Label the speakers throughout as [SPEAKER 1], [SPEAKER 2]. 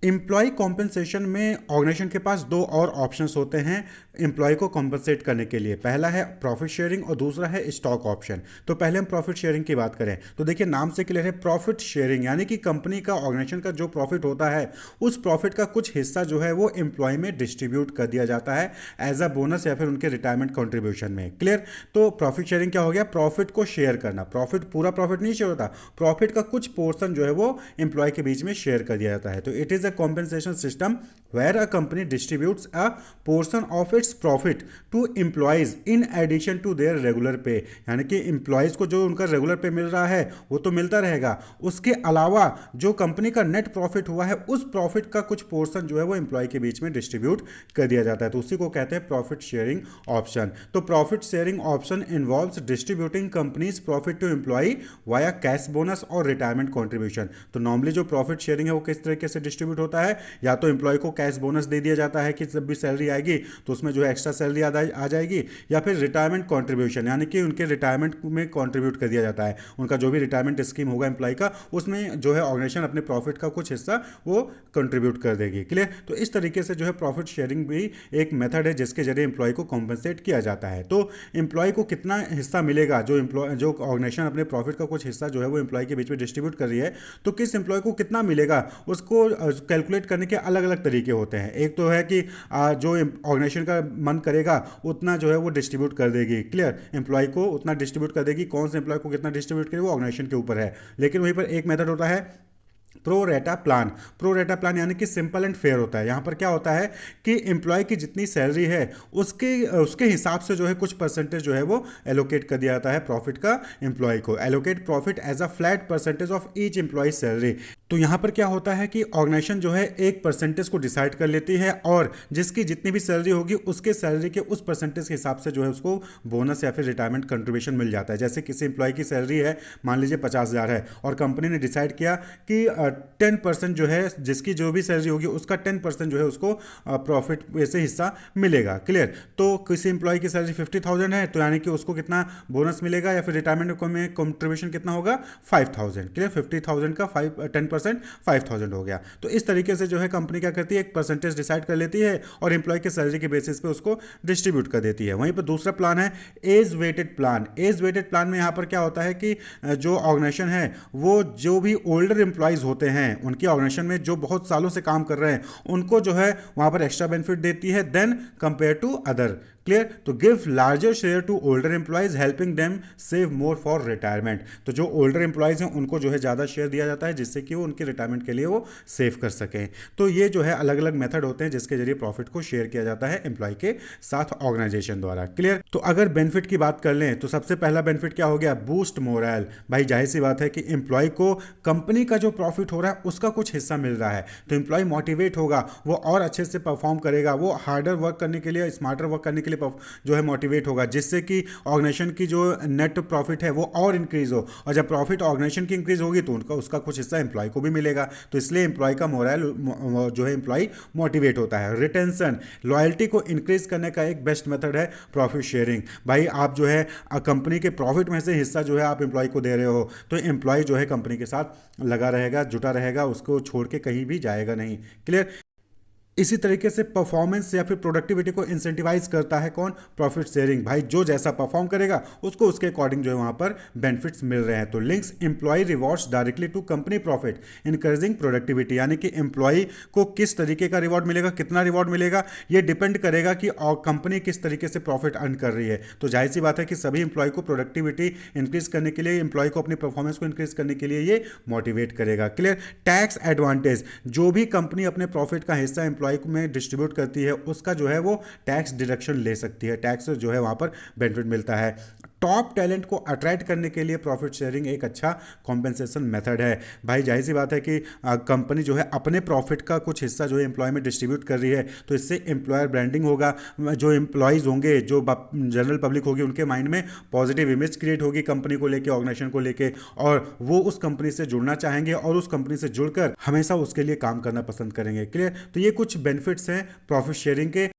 [SPEAKER 1] Employ compensation में organisation के पास दो और ऑप्शंस होते हैं एम्प्लॉय को कॉम्पेंसेट करने के लिए। पहला है प्रॉफिट शेयरिंग और दूसरा है स्टॉक ऑप्शन। तो पहले हम प्रॉफिट शेयरिंग की बात करें तो देखिए नाम से क्लियर है, प्रॉफिट शेयरिंग यानी कि कंपनी का ऑर्गेनाइजेशन का जो प्रॉफिट होता है उस प्रॉफिट का कुछ हिस्सा जो है वो एम्प्लॉय में डिस्ट्रीब्यूट कर दिया जाता है एज अ बोनस या फिर उनके रिटायरमेंट कॉन्ट्रीब्यूशन में। क्लियर। तो प्रॉफिट शेयरिंग क्या हो गया, प्रॉफिट को शेयर करना। प्रॉफिट पूरा प्रॉफिट नहीं शेयर होता, प्रॉफिट का कुछ पोर्शन जो है वो एम्प्लॉय के बीच में शेयर कर दिया जाता है। तो it is a compensation system where a company distributes a portion of its profit to employees in addition to their regular pay। यानी कि एम्प्लॉयज को जो उनका रेगुलर पे मिल रहा है वो तो मिलता रहेगा, उसके अलावा जो कंपनी का नेट प्रॉफिट हुआ है उस प्रॉफिट का कुछ पोर्शन जो है वो एम्प्लॉय के बीच में डिस्ट्रीब्यूट कर दिया जाता है। तो उसी को कहते हैं प्रॉफिट शेयरिंग ऑप्शन। तो profit sharing option involves distributing companies profit to employ via cash bonus और रिटायरमेंट कॉन्ट्रीब्यूशन। तो नॉर्मली जो प्रॉफिट शेयरिंग है वो किस तरीके से डिस्ट्रीब्यूट होता है, या तो एम्प्लॉय को कैश बोनस दे दिया जाता है कि जब भी सैलरी आएगी तो उसमें जो है एक्स्ट्रा सैलरी आ जाएगी, या फिर रिटायरमेंट कंट्रीब्यूशन यानी कि उनके रिटायरमेंट में कंट्रीब्यूट कर दिया जाता है। उनका जो भी रिटायरमेंट स्कीम होगा एम्प्लॉय का उसमें जो है ऑर्गेनाइजेशन अपने प्रॉफिट का कुछ हिस्सा वो कंट्रीब्यूट कर देगी। क्लियर। तो इस तरीके से जो है प्रॉफिट शेयरिंग भी एक मेथड है जिसके जरिए एम्प्लॉय को कॉम्पनसेट किया जाता है। तो एम्प्लॉय को कितना हिस्सा मिलेगा, जो ऑर्गेनाइजेशन अपने प्रॉफिट का कुछ हिस्सा जो है वो एम्प्लॉय के बीच में डिस्ट्रीब्यूट कर रही है, तो किस एम्प्लॉय को कितना मिलेगा उसको कैलकुलेट करने के अलग अलग तरीके होते हैं। एक तो है कि जो ऑर्गेनाइजेशन का मन करेगा उतना जो है वो डिस्ट्रीब्यूट कर देगी। क्लियर। एम्प्लॉय को उतना डिस्ट्रीब्यूट कर देगी, कौन से एम्प्लॉय को कितना डिस्ट्रीब्यूट करेगी वो ऑर्गेनाइजेशन के ऊपर है। लेकिन वहीं पर एक मेथड होता है प्रो रेटा प्लान। प्रो रेटा प्लान यानी कि सिंपल एंड फेयर होता है। यहां पर क्या होता है कि एम्प्लॉय की जितनी सैलरी है उसके उसके हिसाब से जो है कुछ परसेंटेज जो है वो एलोकेट कर दिया जाता है प्रॉफिट का एम्प्लॉय को। Allocate profit as a flat percentage of each employ salary. तो यहां पर क्या होता है कि ऑर्गेनाइजेशन जो है एक परसेंटेज को डिसाइड कर लेती है और जिसकी जितनी भी सैलरी होगी उसके सैलरी के उस परसेंटेज के हिसाब से जो है उसको बोनस या फिर रिटायरमेंट कंट्रीब्यूशन मिल जाता है। जैसे किसी एम्प्लॉय की सैलरी है मान लीजिए 50,000 है और कंपनी ने डिसाइड किया कि 10% जो है जिसकी जो भी सैलरी होगी उसका 10% जो है उसको प्रॉफिट से हिस्सा मिलेगा। क्लियर। तो किसी एम्प्लॉय की सैलरी 50,000 है तो यानी कि उसको कितना बोनस मिलेगा या फिर रिटायरमेंट में कंट्रीब्यूशन कितना होगा 5,000। क्लियर। 50,000 का 10% 5,000 हो गया। तो इस तरीके से जो है कंपनी क्या करती है, एक परसेंटेज डिसाइड कर लेती है और एम्प्लॉय के सैलरी के बेसिस पे उसको डिस्ट्रीब्यूट कर देती है। वहीं पर दूसरा प्लान है age weighted plan. Age weighted plan में यहां पर क्या होता है कि जो ऑर्गेनाइजेशन है वो जो भी ओल्डर एम्प्लॉयज होते हैं उनकी ऑर्गेनाइजेशन में जो बहुत सालों से काम कर रहे हैं उनको जो है वहां पर एक्स्ट्रा बेनिफिट देती है than compare to other. Clear. तो give larger share to older employees helping them save more for retirement. तो जो ओल्डर एम्प्लॉयज हैं उनको जो है ज्यादा शेयर दिया जाता है जिससे कि वो उनके रिटायरमेंट के लिए वो सेव कर सकें। तो ये जो है अलग अलग मेथड होते हैं जिसके जरिए प्रॉफिट को शेयर किया जाता है एम्प्लॉय के साथ ऑर्गेनाइजेशन द्वारा। क्लियर। तो अगर बेनिफिट की बात कर लें तो सबसे पहला बेनिफिट क्या हो गया, बूस्ट मोरल। भाई जाहिर सी बात है कि एम्प्लॉय को कंपनी का जो प्रॉफिट हो रहा है उसका कुछ हिस्सा मिल रहा है तो एम्प्लॉय मोटिवेट होगा, वो और अच्छे से परफॉर्म करेगा, वो हार्डर वर्क करने के लिए स्मार्टर वर्क करने के लिए जो है मोटिवेट होगा, जिससे कि ऑर्गेनाइजेशन की जो नेट प्रॉफिट है वो और इंक्रीज हो। और जब प्रॉफिट ऑर्गेनाइजेशन की इंक्रीज होगी तो उनका उसका कुछ हिस्सा एम्प्लॉय को भी मिलेगा। तो इसलिए एम्प्लॉय का मोरल जो है एम्प्लॉय मोटिवेट होता है। रिटेंशन, लॉयल्टी को इंक्रीज करने का एक बेस्ट मेथड है प्रॉफिट शेयरिंग। भाई आप जो है कंपनी के प्रॉफिट में से हिस्सा जो है आप एम्प्लॉय को दे रहे हो तो एम्प्लॉय जो है कंपनी के साथ लगा रहेगा, जुटा रहेगा, उसको छोड़ के कहीं भी जाएगा नहीं। क्लियर। इसी तरीके से परफॉर्मेंस या फिर प्रोडक्टिविटी को इंसेंटिवाइज करता है कौन, प्रॉफिट शेयरिंग। भाई जो जैसा परफॉर्म करेगा उसको उसके अकॉर्डिंग जो है वहां पर बेनिफिट्स मिल रहे हैं। तो links employ rewards directly to company profit encouraging productivity. यानी कि एम्प्लॉय को किस तरीके का रिवॉर्ड मिलेगा, कितना रिवॉर्ड मिलेगा, ये डिपेंड करेगा कि कंपनी किस तरीके से प्रॉफिट अर्न कर रही है। तो जाहिर सी बात है कि सभी एम्प्लॉय को प्रोडक्टिविटी इंक्रीज करने के लिए, एम्प्लॉय को अपनी परफॉर्मेंस को इंक्रीज करने के लिए ये मोटिवेट करेगा। क्लियर। टैक्स एडवांटेज, जो भी कंपनी अपने प्रॉफिट का हिस्सा एम्प्लॉय में डिस्ट्रीब्यूट करती है उसका जो है वो टैक्स डिडक्शन ले सकती है, टैक्स जो है वहां पर बेनिफिट मिलता है। टॉप टैलेंट को अट्रैक्ट करने के लिए प्रॉफिट शेयरिंग एक अच्छा कॉम्पेंसेशन मेथड है। भाई जाहिर सी बात है कि कंपनी जो है अपने प्रॉफिट का कुछ हिस्सा जो है एम्प्लॉय में डिस्ट्रीब्यूट कर रही है तो इससे एम्प्लॉयर ब्रांडिंग होगा, जो एम्प्लॉयज होंगे, जो जनरल पब्लिक होगी उनके माइंड में पॉजिटिव इमेज क्रिएट होगी कंपनी को लेके, ऑर्गेनाइजेशन को लेके, और वो उस कंपनी से जुड़ना चाहेंगे और उस कंपनी से जुड़कर हमेशा उसके लिए काम करना पसंद करेंगे। क्लियर। तो ये कुछ बेनिफिट्स हैं प्रॉफिट शेयरिंग के।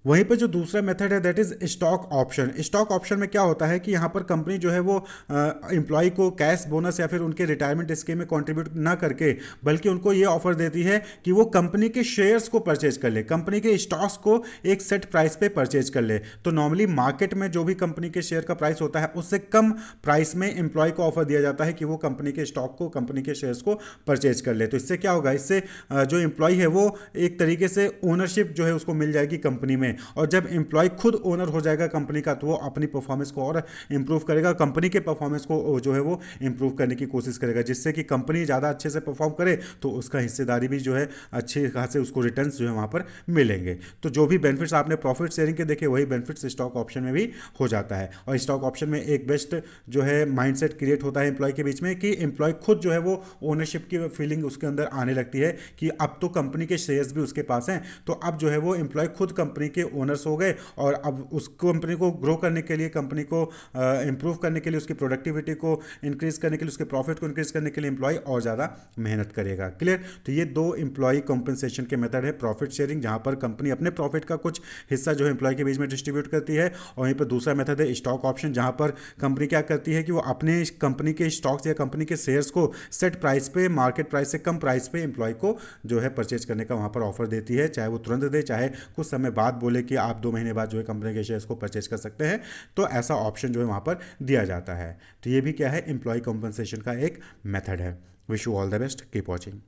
[SPEAKER 1] वहीं पे जो दूसरा मेथड है that is stock option. Stock option में क्या होता है कि यहाँ पर कंपनी जो है वो एम्प्लॉय को कैश बोनस या फिर उनके रिटायरमेंट स्कीम में कंट्रीब्यूट ना करके, बल्कि उनको ये ऑफर देती है कि वो कंपनी के शेयर्स को परचेज कर ले, कंपनी के स्टॉक्स को एक सेट प्राइस पे परचेज कर ले। तो नॉर्मली मार्केट में जो भी कंपनी के शेयर का प्राइस होता है उससे कम प्राइस में एम्प्लॉय को ऑफर दिया जाता है कि वो कंपनी के स्टॉक को, कंपनी के शेयर्स को परचेज कर ले। तो इससे क्या होगा, इससे जो एम्प्लॉय है वो एक तरीके से ओनरशिप जो है उसको मिल जाएगी कंपनी में, और जब एम्प्लॉय खुद ओनर हो जाएगा कंपनी का तो वो अपनी परफॉर्मेंस को और इंप्रूव करेगा, कंपनी के परफॉर्मेंस को जो है वो इंप्रूव करने की कोशिश करेगा, जिससे कि कंपनी ज़्यादा अच्छे से परफॉर्म करे तो उसका हिस्सेदारी भी जो है अच्छे खासे उसको रिटर्न्स जो है वहाँ पर मिलेंगे। तो जो भी बेनिफिट्स आपने प्रॉफिट शेयरिंग के देखे वही बेनिफिट्स स्टॉक ऑप्शन में भी हो जाता है। और स्टॉक ऑप्शन में एक बेस्ट जो है माइंडसेट क्रिएट होता है एम्प्लॉय के बीच में कि एम्प्लॉय खुद जो है वो ओनरशिप की फीलिंग उसके अंदर आने लगती है कि अब तो कंपनी के शेयर्स भी उसके पास हैं, तो अब जो है वो एम्प्लॉय खुद कंपनी के ओनर्स हो गए, और अब उस कंपनी को ग्रो करने के लिए, कंपनी को इंप्रूव करने के लिए, उसकी प्रोडक्टिविटी को इंक्रीज करने के लिए, उसके प्रॉफिट को इंक्रीज करने के लिए एम्प्लॉय और ज़्यादा मेहनत करेगा। क्लियर? तो ये दो एम्प्लॉय कॉम्पेंसेशन के मेथड है, प्रॉफिट शेयरिंग जहां पर कंपनी अपने प्रॉफिट का कुछ हिस्सा जो है एम्प्लॉय के बीच में डिस्ट्रीब्यूट करती है, और वहीं पर दूसरा मेथड है स्टॉक ऑप्शन जहां पर कंपनी क्या करती है कि वो अपने कंपनी के स्टॉक्स या कंपनी के शेयर्स को सेट प्राइस पे, मार्केट प्राइस से कम प्राइस पे एम्प्लॉय को जो है परचेज करने का वहां पर ऑफर देती है, चाहे वो तुरंत दे, चाहे कुछ समय बाद बोले कि आप 2 महीने बाद जो है कंपनी के शेयर्स को परचेज कर सकते हैं। तो ऐसा ऑप्शन जो है वहां पर दिया जाता है। तो ये भी क्या है, एम्प्लॉय कॉम्पनसेशन का एक मेथड है। Wish you all the best, keep watching.